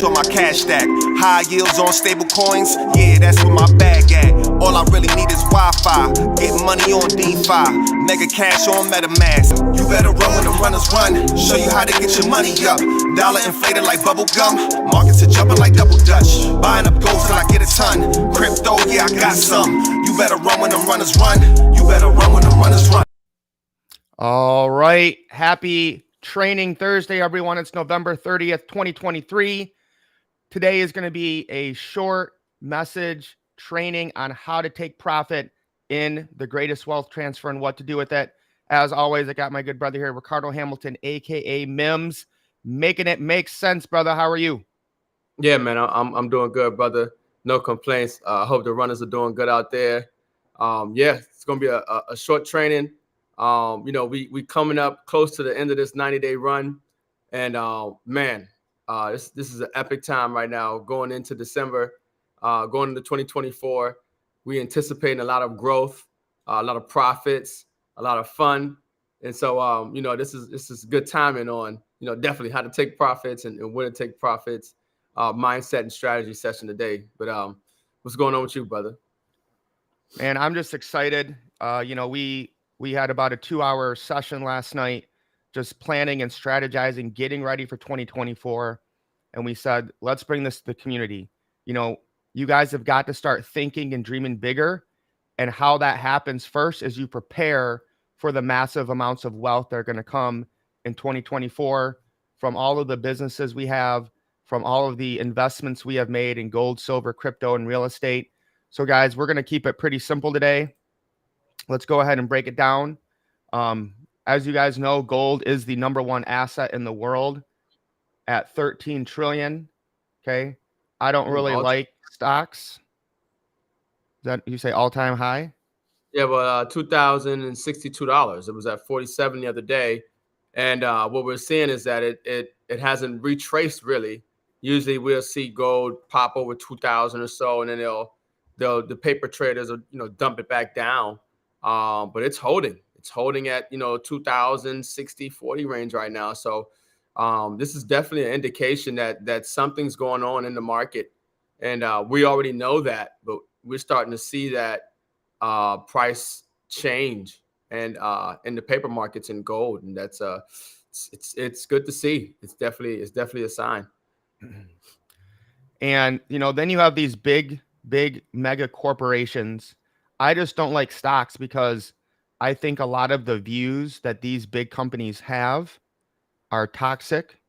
cash on my cash stack. High yields on stable coins, yeah, that's where my bag at. All I really need is Wi-Fi, get money on DeFi, mega cash on MetaMask. You better run when the runners run, show you how to get your money up. Dollar inflated like bubble gum, markets are jumping like double dutch. Buying up gold till I get a ton, crypto, yeah, I got some. You better run when the runners run, you better run when the runners run. All right, happy Training Thursday, everyone. It's November 30th, 2023. Today is going to be a short message training on how to take profit in the greatest wealth transfer and what to do with it. As always, I got my good brother here, Ricardo Hamilton, aka Mims, making it make sense, brother. How are you? Yeah, man, I'm doing good, brother. No complaints. I hope the runners are doing good out there. Yeah, it's gonna be a short training. We coming up close to the end of this 90-day run, and man, this is an epic time right now. Going into December, going into 2024, we anticipating a lot of growth, a lot of profits, a lot of fun, and so this is good timing on definitely how to take profits and when to take profits. Mindset and strategy session today. But what's going on with you, brother? Man, I'm just excited. We had about a 2-hour session last night, just planning and strategizing, getting ready for 2024. And we said, let's bring this to the community. You guys have got to start thinking and dreaming bigger. And how that happens first is you prepare for the massive amounts of wealth that are going to come in 2024 from all of the businesses we have, from all of the investments we have made in gold, silver, crypto, and real estate. So guys, we're going to keep it pretty simple today. Let's go ahead and break it down. As you guys know, gold is the #1 asset in the world at 13 trillion. Okay. I don't really like stocks. Is that you say all-time high? Yeah, well, $2,062. It was at 47 the other day. And what we're seeing is that it hasn't retraced really. Usually we'll see gold pop over 2,000 or so, and then the paper traders will dump it back down. But it's holding. It's holding at 2,000, 60, 40 range right now. So this is definitely an indication that something's going on in the market, and we already know that, but we're starting to see that price change and in the paper markets in gold, and that's it's good to see. It's definitely a sign. And then you have these big mega corporations. I just don't like stocks because I think a lot of the views that these big companies have are toxic,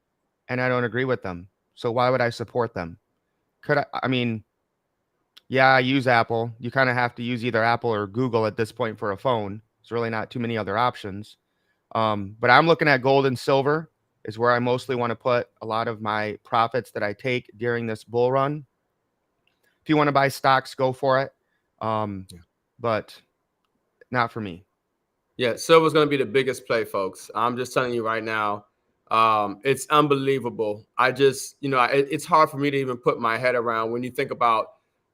and I don't agree with them. So why would I support them? Yeah, I use Apple. You kind of have to use either Apple or Google at this point for a phone. There's really not too many other options. But I'm looking at gold and silver is where I mostly want to put a lot of my profits that I take during this bull run. If you want to buy stocks, go for it. But not for me. Yeah, silver's going to be the biggest play, folks. I'm just telling you right now. It's unbelievable. It's hard for me to even put my head around when you think about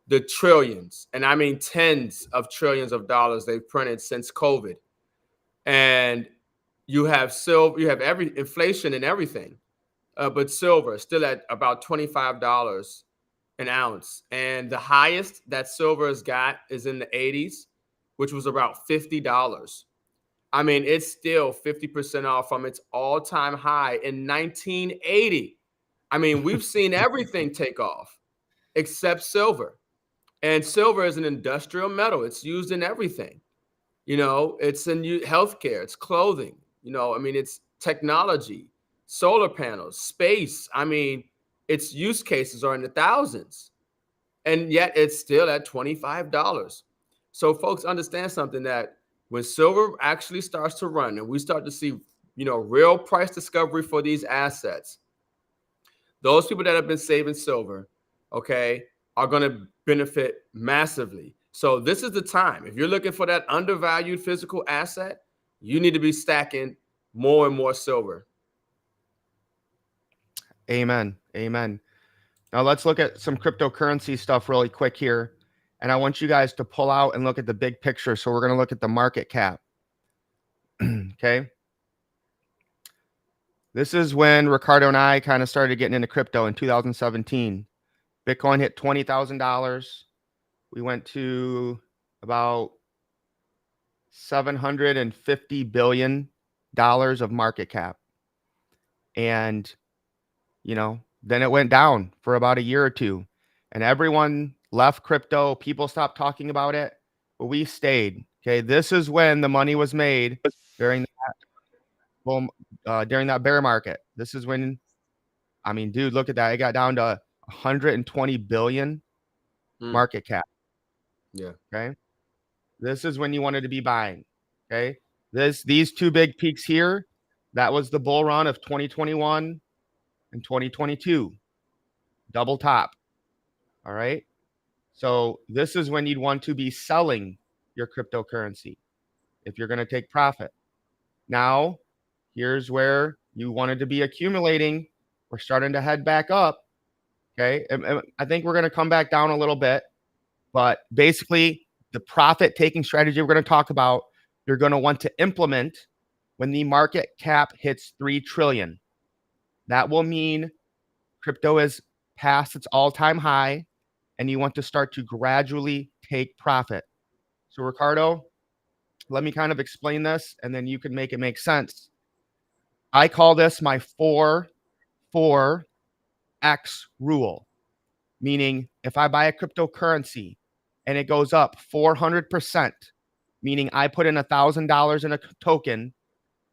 the trillions, and I mean tens of trillions of dollars they've printed since COVID. And you have silver, you have every inflation and everything, but silver still at about $25 an ounce. And the highest that silver has got is in the 80s, which was about $50. I mean, it's still 50% off from its all-time high in 1980. I mean, we've seen everything take off except silver. And silver is an industrial metal. It's used in everything. It's in healthcare, it's clothing, it's technology, solar panels, space. I mean, its use cases are in the thousands. And yet it's still at $25. So folks understand something, that when silver actually starts to run and we start to see, real price discovery for these assets, those people that have been saving silver, okay, are going to benefit massively. So this is the time. If you're looking for that undervalued physical asset, you need to be stacking more and more silver. Amen. Amen. Now let's look at some cryptocurrency stuff really quick here. And I want you guys to pull out and look at the big picture. So we're going to look at the market cap. Okay. This is when Ricardo and I kind of started getting into crypto in 2017. Bitcoin hit $20,000. We went to about $750 billion of market cap. And, then it went down for about a year or two. And everyone left crypto. People stopped talking about it. But we stayed. Okay. This is when the money was made during during that bear market. This is when, dude, look at that. It got down to 120 billion market cap. Yeah. Okay. This is when you wanted to be buying. Okay. These two big peaks here, that was the bull run of 2021 and 2022. Double top. All right. So this is when you'd want to be selling your cryptocurrency if you're going to take profit. Now, here's where you wanted to be accumulating. We're starting to head back up. Okay. And I think we're going to come back down a little bit, but basically the profit taking strategy we're going to talk about, you're going to want to implement when the market cap hits 3 trillion. That will mean crypto is past its all-time high and you want to start to gradually take profit. So Ricardo, let me kind of explain this and then you can make it make sense. I call this my 4-4X rule, meaning if I buy a cryptocurrency and it goes up 400%, meaning I put in $1,000 in a token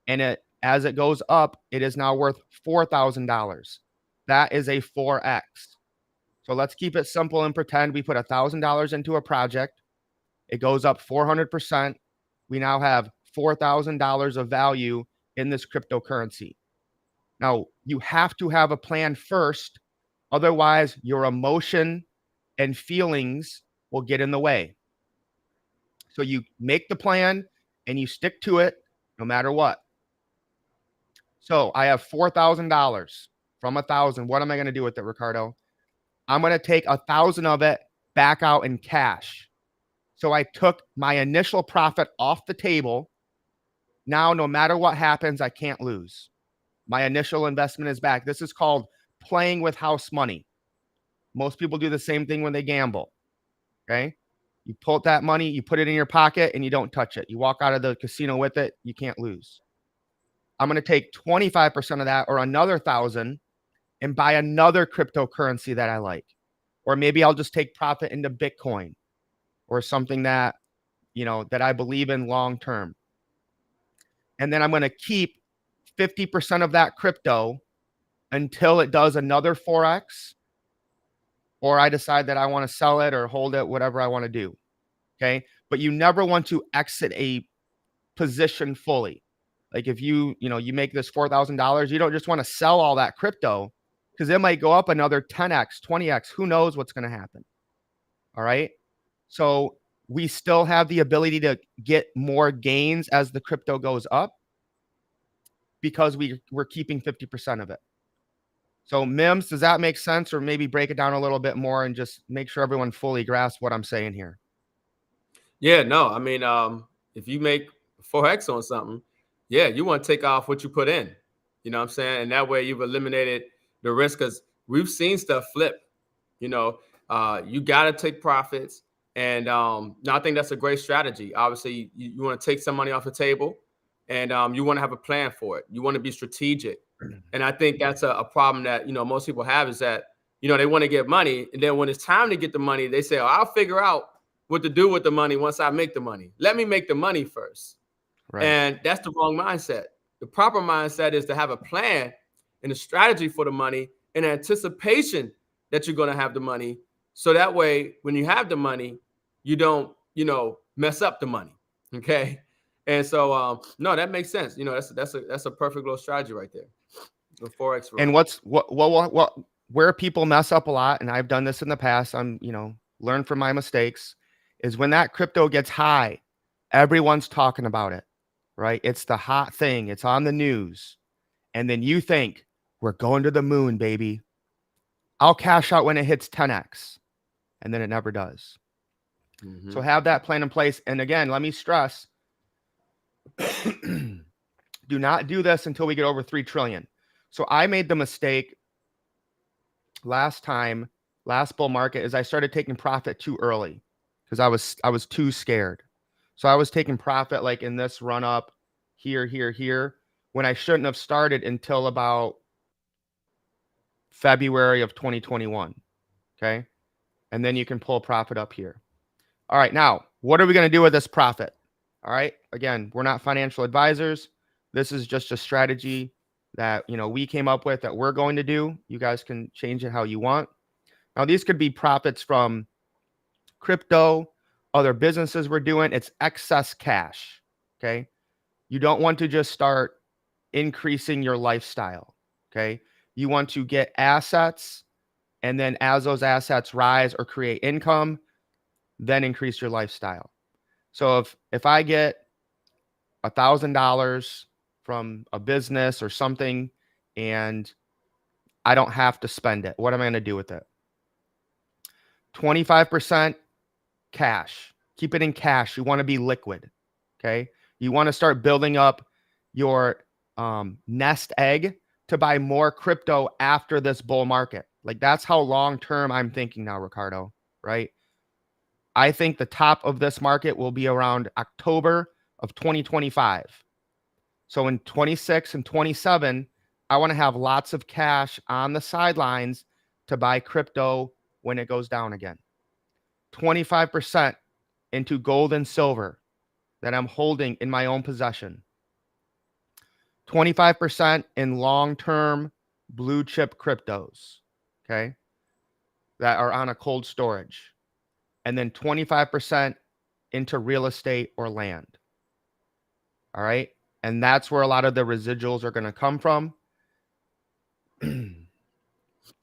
and as it goes up, it is now worth $4,000. That is a 4X. So let's keep it simple and pretend we put $1,000 into a project. It goes up 400%. We now have $4,000 of value in this cryptocurrency. Now, you have to have a plan first. Otherwise, your emotion and feelings will get in the way. So you make the plan and you stick to it no matter what. So I have $4,000 from 1,000. What am I going to do with it, Ricardo? I'm going to take 1,000 of it back out in cash. So I took my initial profit off the table. Now, no matter what happens, I can't lose. My initial investment is back. This is called playing with house money. Most people do the same thing when they gamble. Okay. You pull that money, you put it in your pocket and you don't touch it. You walk out of the casino with it. You can't lose. I'm going to take 25% of that or another 1,000 and buy another cryptocurrency that I like. Or maybe I'll just take profit into Bitcoin or something that, that I believe in long term. And then I'm going to keep 50% of that crypto until it does another 4X, or I decide that I want to sell it or hold it, whatever I want to do. Okay. But you never want to exit a position fully. Like if you make this $4,000, you don't just want to sell all that crypto because it might go up another 10X, 20X. Who knows what's going to happen? All right. So we still have the ability to get more gains as the crypto goes up because we're keeping 50% of it. So Mims, does that make sense? Or maybe break it down a little bit more and just make sure everyone fully grasps what I'm saying here. Yeah, no, I mean, if you make 4X on something, yeah, you want to take off what you put in. You know what I'm saying? And that way you've eliminated the risk because we've seen stuff flip. You got to take profits. And no, I think that's a great strategy. Obviously, you want to take some money off the table and you want to have a plan for it. You want to be strategic. And I think that's a problem that, most people have is that, they want to get money. And then when it's time to get the money, they say, oh, I'll figure out what to do with the money once I make the money. Let me make the money first. Right. And that's the wrong mindset. The proper mindset is to have a plan and a strategy for the money in anticipation that you're going to have the money. So that way, when you have the money, you don't, mess up the money. Okay. And so, no, that makes sense. That's a perfect little strategy right there. The Forex. And what where people mess up a lot, and I've done this in the past, I'm, learn from my mistakes, is when that crypto gets high, everyone's talking about it, right? It's the hot thing. It's on the news. And then you think, we're going to the moon, baby. I'll cash out when it hits 10X. And then it never does. Mm-hmm. So have that plan in place. And again, let me stress, do not do this until we get over 3 trillion. So I made the mistake last bull market is I started taking profit too early because I was too scared. So I was taking profit like in this run up here when I shouldn't have started until about February of 2021. Okay. And then you can pull profit up here. All right. Now, what are we going to do with this profit? All right. Again, we're not financial advisors. This is just a strategy that, we came up with that we're going to do. You guys can change it how you want. Now, these could be profits from crypto, other businesses we're doing. It's excess cash. Okay. You don't want to just start increasing your lifestyle. Okay. You want to get assets. And then as those assets rise or create income, then increase your lifestyle. So if I get $1,000 from a business or something and I don't have to spend it, what am I going to do with it? 25% cash. Keep it in cash. You want to be liquid. Okay. You want to start building up your nest egg to buy more crypto after this bull market. Like that's how long term I'm thinking now, Ricardo, right? I think the top of this market will be around October of 2025. So in 26 and 27, I want to have lots of cash on the sidelines to buy crypto when it goes down again. 25% into gold and silver that I'm holding in my own possession. 25% in long-term blue chip cryptos, okay, that are on a cold storage. And then 25% into real estate or land. All right. And that's where a lot of the residuals are going to come from.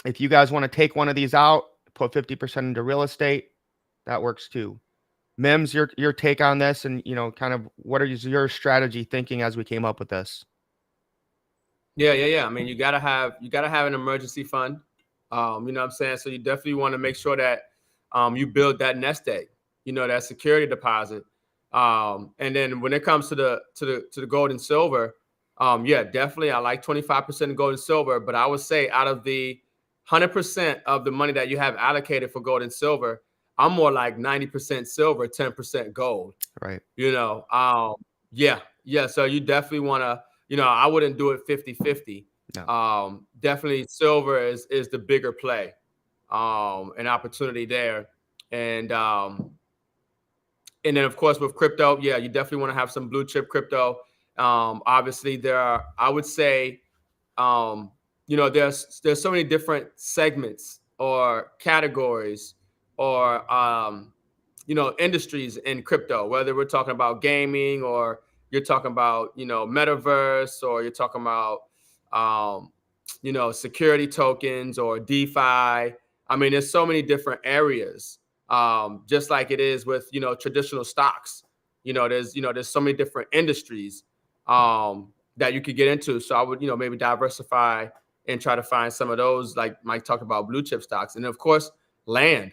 If you guys want to take one of these out, put 50% into real estate, that works too. Mims, your take on this and, kind of what is your strategy thinking as we came up with this? Yeah. I mean, you gotta have an emergency fund. You know what I'm saying? So you definitely want to make sure that you build that nest egg, that security deposit. And then when it comes to the gold and silver, yeah, definitely I like 25% gold and silver, but I would say out of the 100% of the money that you have allocated for gold and silver, I'm more like 90% silver, 10% gold. Right. Yeah. So you definitely want to, I wouldn't do it 50-50. No. Definitely silver is the bigger play, an opportunity there. And then of course with crypto, yeah, you definitely want to have some blue chip crypto. Obviously there are, I would say, there's so many different segments or categories or industries in crypto, whether we're talking about gaming or you're talking about metaverse or you're talking about security tokens or DeFi. I mean, there's so many different areas, just like it is with traditional stocks. There's so many different industries that you could get into. So I would maybe diversify and try to find some of those, like Mike talked about, blue chip stocks. And of course, land,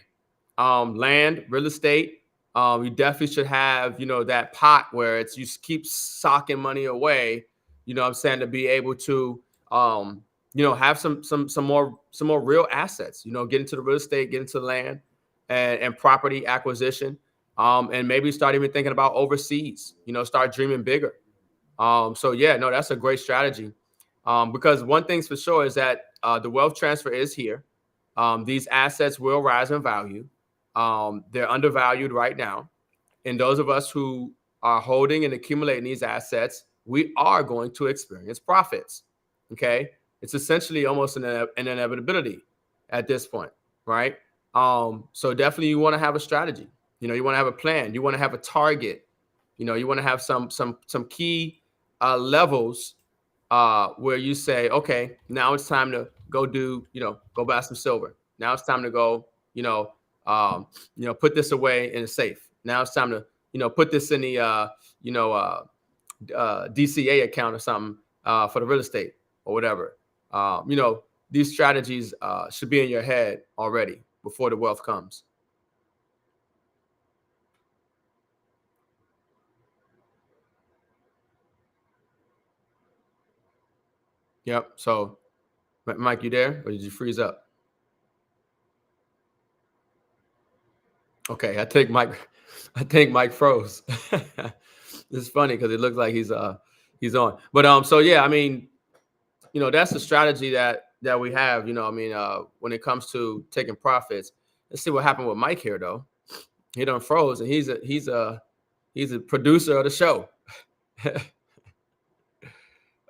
real estate. You definitely should have, that pot where it's you keep socking money away, what I'm saying, to be able to, have some more real assets, get into the real estate, get into land and property acquisition. And maybe start even thinking about overseas, start dreaming bigger. So yeah, no, that's a great strategy. Because one thing's for sure is that the wealth transfer is here. These assets will rise in value. They're undervalued right now. And those of us who are holding and accumulating these assets, we are going to experience profits. Okay. It's essentially almost an inevitability at this point, right? So definitely you want to have a strategy. You want to have a plan. You want to have a target. You want to have some key levels where you say, okay, now it's time to go go buy some silver. Now it's time to go, put this away in a safe. Now it's time to, put this in the, DCA account or something for the real estate or whatever. These strategies should be in your head already before the wealth comes. Yep. So Mike, you there, or did you freeze up? Okay, I think Mike froze. It's funny because it looks like he's on. But so yeah, I mean, that's the strategy that we have. When it comes to taking profits. Let's see what happened with Mike here, though. He done froze, and he's a producer of the show.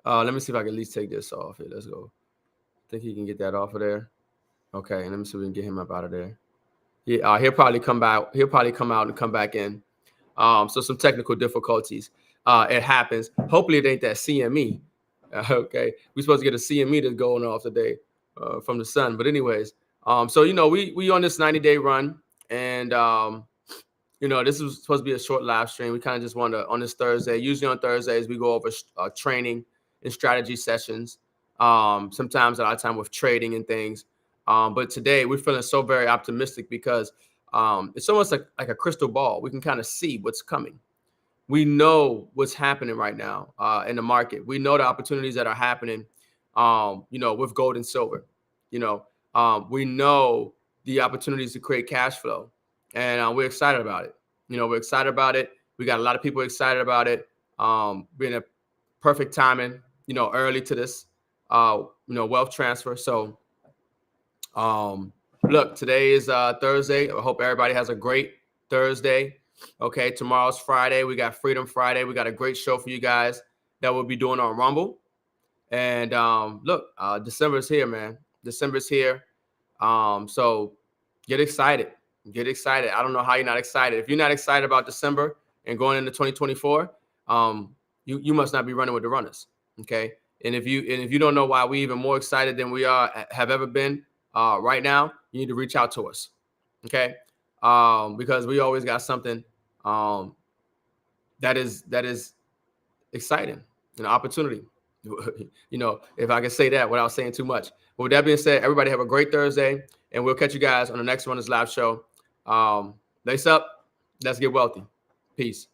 Let me see if I can at least take this off here. Let's go. I think he can get that off of there. Okay, and let me see if we can get him up out of there. Yeah, he'll probably come back. He'll probably come out and come back in. So some technical difficulties. It happens. Hopefully it ain't that CME. Okay, we're supposed to get a CME that's going off today from the sun. But anyways, so we on this 90-day run, and this is supposed to be a short live stream. We kind of just want to, on this Thursday. Usually on Thursdays we go over training and strategy sessions. Sometimes a lot of time with trading and things. But today we're feeling so very optimistic because it's almost like a crystal ball. We can kind of see what's coming. We know what's happening right now in the market. We know the opportunities that are happening, with gold and silver. We know the opportunities to create cash flow, and we're excited about it. We're excited about it. We got a lot of people excited about it. Being a perfect timing, early to this, wealth transfer. So, look, today is Thursday. I hope everybody has a great Thursday. Okay, tomorrow's Friday. We got Freedom Friday. We got a great show for you guys that we'll be doing on Rumble. And look, December's here, man. December's here. So get excited. Get excited. I don't know how you're not excited. If you're not excited about December and going into 2024, you must not be running with the runners. Okay. And if you don't know why we even more excited than we have ever been right now, you need to reach out to us. Okay. Because we always got something that is exciting, an opportunity. If I can say that without saying too much. But with that being said, everybody have a great Thursday, and we'll catch you guys on the next Runners Live show. Lace up. Let's get wealthy. Peace.